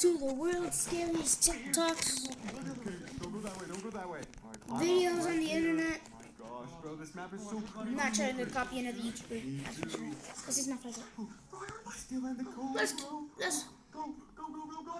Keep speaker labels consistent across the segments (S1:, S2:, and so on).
S1: to the world's scariest TikToks, videos on the internet. I'm not trying to copy another YouTuber, that's for sure. This is not for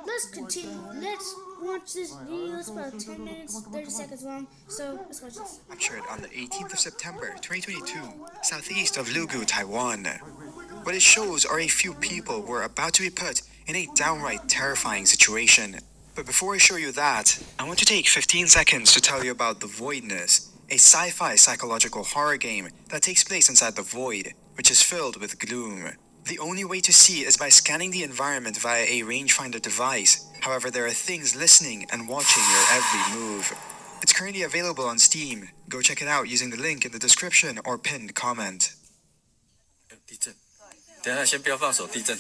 S1: Let's continue. Let's watch this video. It's about 10 minutes, 30 seconds long. So let's watch this.
S2: Captured on the 18th of September 2022, southeast of Lugu, Taiwan. What it shows are a few people who are about to be put in a downright terrifying situation. But before I show you that, I want to take 15 seconds to tell you about The Voidness, a sci-fi psychological horror game that takes place inside the void, which is filled with gloom. The only way to see is by scanning the environment via a rangefinder device. However, there are things listening and watching your every move. It's currently available on Steam. Go check it out using the link in the description or pinned comment.
S3: 地震，等一下先不要放手，地震。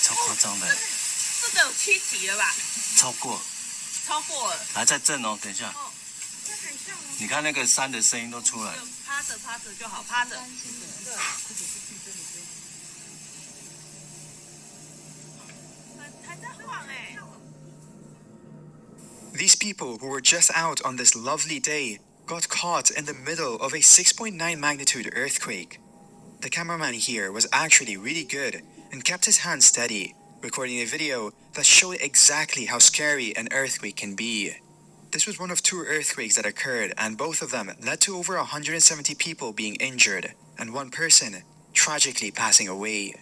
S3: 超夸张的，
S4: 这个有7级了吧？
S3: 超过了，还在震哦，等一下。
S4: 这很像哦。
S3: 你看那个山的声音都出来。
S4: 趴着就好，趴着。对。还在晃哎。
S2: These people who were just out on this lovely day got caught in the middle of a 6.9 magnitude earthquake. The cameraman here was actually really good and kept his hand steady, recording a video that showed exactly how scary an earthquake can be. This was one of 2 earthquakes that occurred, and both of them led to over 170 people being injured and 1 person tragically passing away.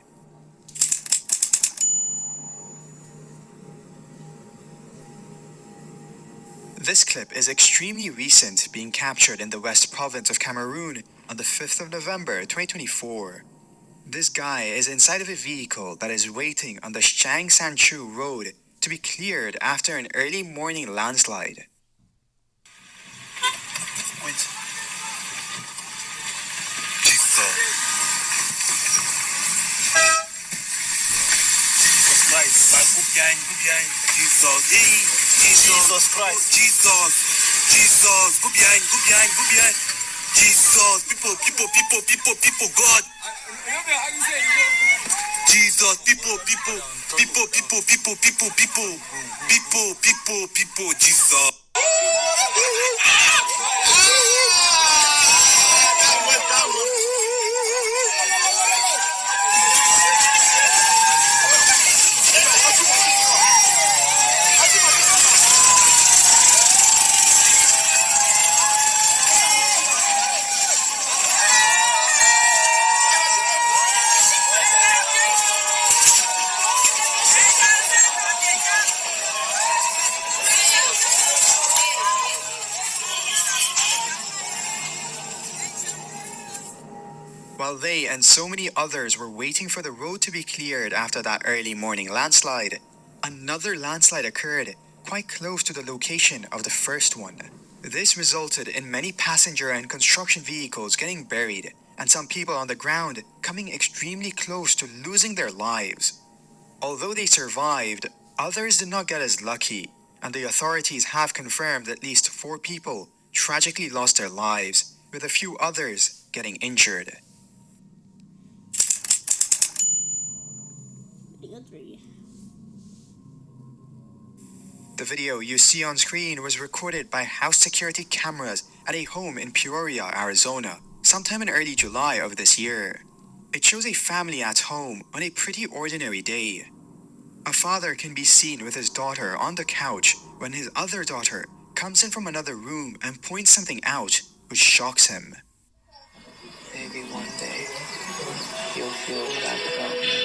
S2: This clip is extremely recent, being captured in the West Province of Cameroon on the 5th of November 2024. This guy is inside of a vehicle that is waiting on the Shang Sanchu road to be cleared after an early morning landslide.
S3: Wait. Jesus Christ. Jesus. Go behind. Jesus. People, God. Jesus, people, Jesus.
S2: While they and so many others were waiting for the road to be cleared after that early morning landslide, another landslide occurred quite close to the location of the first one. This resulted in many passenger and construction vehicles getting buried, and some people on the ground coming extremely close to losing their lives. Although they survived, others did not get as lucky, and the authorities have confirmed at least 4 people tragically lost their lives, with a few others getting injured. The video you see on screen was recorded by house security cameras at a home in Peoria, Arizona, sometime in early July of this year. It shows a family at home on a pretty ordinary day. A father can be seen with his daughter on the couch when his other daughter comes in from another room and points something out, which shocks him.
S5: Maybe one day you'll feel that about me.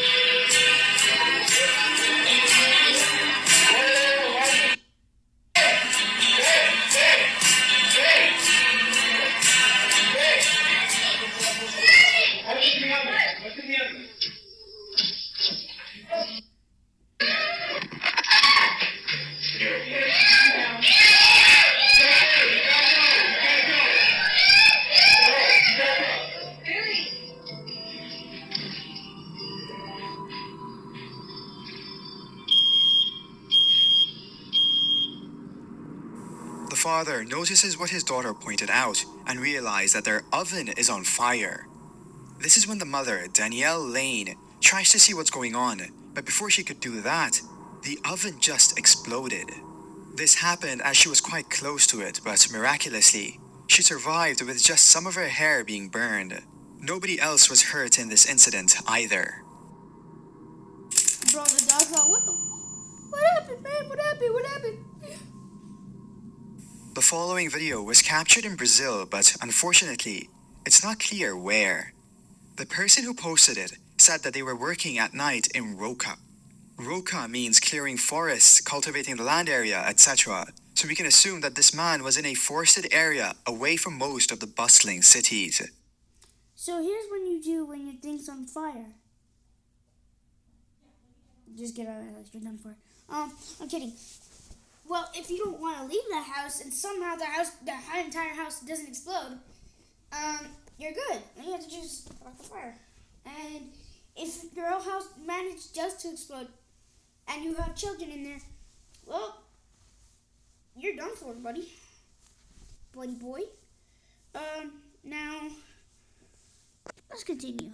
S2: father notices what his daughter pointed out and realizes that their oven is on fire. This is when the mother, Danielle Lane, tries to see what's going on, but before she could do that, the oven just exploded. This happened as she was quite close to it, but miraculously, she survived with just some of her hair being burned. Nobody else was hurt in this incident either.
S1: Bro, the dog's out. What happened, man? What happened? What happened?
S2: The following video was captured in Brazil, but unfortunately, it's not clear where. The person who posted it said that they were working at night in Roca. Roca means clearing forests, cultivating the land area, etc. So we can assume that this man was in a forested area away from most of the bustling cities.
S1: So here's what you do when your thing's on fire. Just get out of the house, you're done for. I'm kidding. Well, if you don't want to leave the house and somehow the entire house doesn't explode, you're good. And you have to just start the fire. And if your whole house managed just to explode and you have children in there, well, you're done for, buddy. Buddy boy. Now, let's continue.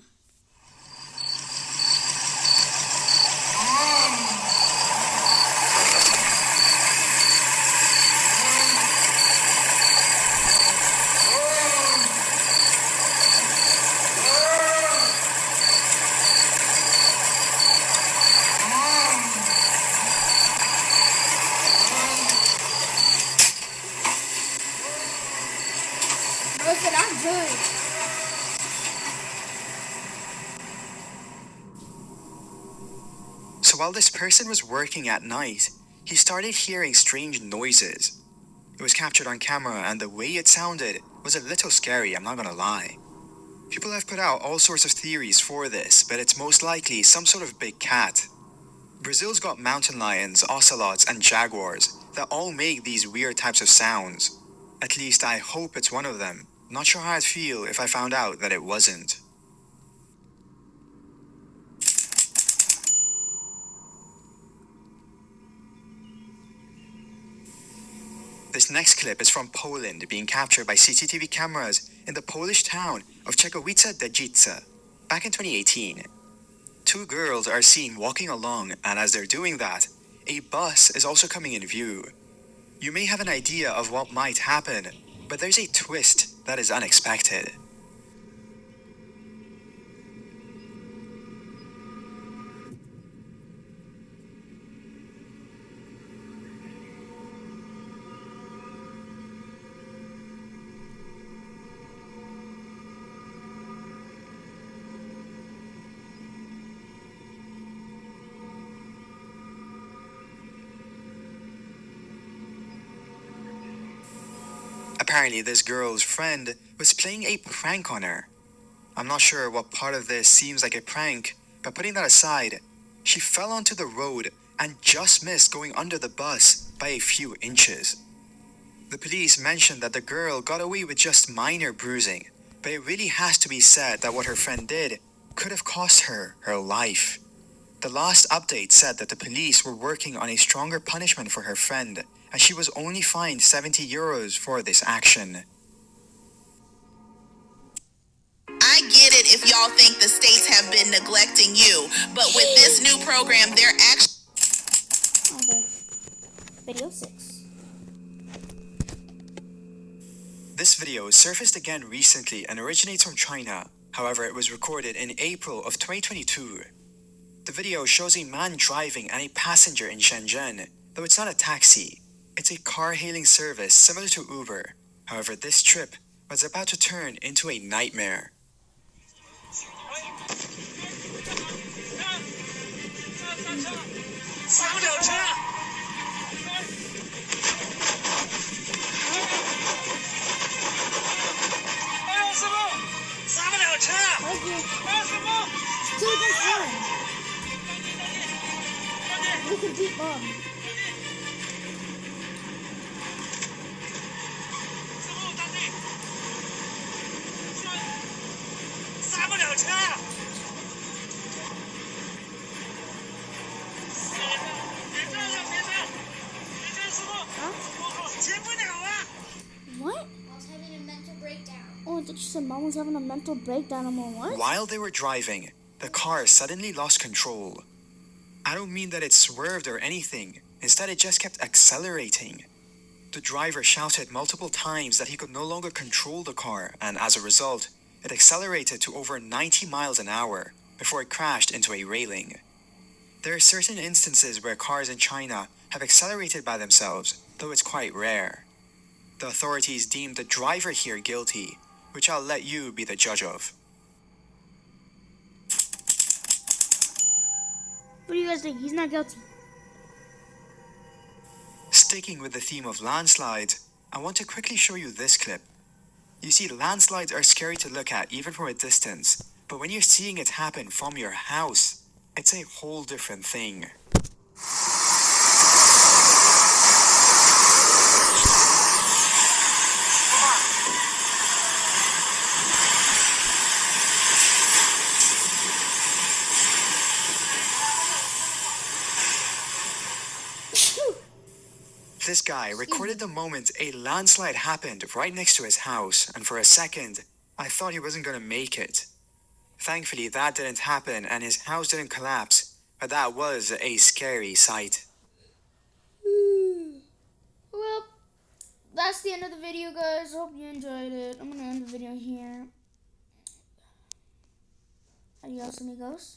S1: Listen, I'm good.
S2: So while this person was working at night, he started hearing strange noises. It was captured on camera and the way it sounded was a little scary, I'm not gonna lie. People have put out all sorts of theories for this, but it's most likely some sort of big cat. Brazil's got mountain lions, ocelots, and jaguars that all make these weird types of sounds. At least I hope it's one of them. Not sure how I'd feel if I found out that it wasn't. This next clip is from Poland, being captured by CCTV cameras in the Polish town of Czechowice-Dziedzice back in 2018. Two girls are seen walking along, and as they're doing that, a bus is also coming in view. You may have an idea of what might happen, but there's a twist that is unexpected. Apparently, this girl's friend was playing a prank on her. I'm not sure what part of this seems like a prank, but putting that aside, she fell onto the road and just missed going under the bus by a few inches. The police mentioned that the girl got away with just minor bruising, but it really has to be said that what her friend did could have cost her her life. The last update said that the police were working on a stronger punishment for her friend, and she was only fined €70 for this action.
S6: I get it if y'all think the states have been neglecting you, but with this new program, they're actually...
S1: Okay. Video 6.
S2: This video surfaced again recently and originates from China. However, it was recorded in April of 2022. The video shows a man driving and a passenger in Shenzhen, though it's not a taxi. It's a car-hailing service similar to Uber. However, this trip was about to turn into a nightmare.
S1: Dude, that's fun. We can beat Mom.
S7: 刹不了车。别这样，别这样，别这样，师傅，停不了啊！
S1: thought you said Mom was having a mental breakdown. I'm all, what?
S2: While they were driving, the car suddenly lost control. I don't mean that it swerved or anything. Instead, it just kept accelerating. The driver shouted multiple times that he could no longer control the car, and as a result, it accelerated to over 90 miles an hour before it crashed into a railing. There are certain instances where cars in China have accelerated by themselves, though it's quite rare. The authorities deemed the driver here guilty, which I'll let you be the judge of.
S1: What do you guys think? He's not guilty.
S2: Sticking with the theme of landslides, I want to quickly show you this clip. You see, landslides are scary to look at even from a distance, but when you're seeing it happen from your house, it's a whole different thing. This guy recorded the moment a landslide happened right next to his house, and for a second, I thought he wasn't gonna make it. Thankfully, that didn't happen and his house didn't collapse, but that was a scary sight.
S1: Well, that's the end of the video, guys. Hope you enjoyed it. I'm gonna end the video here. Adios, amigos.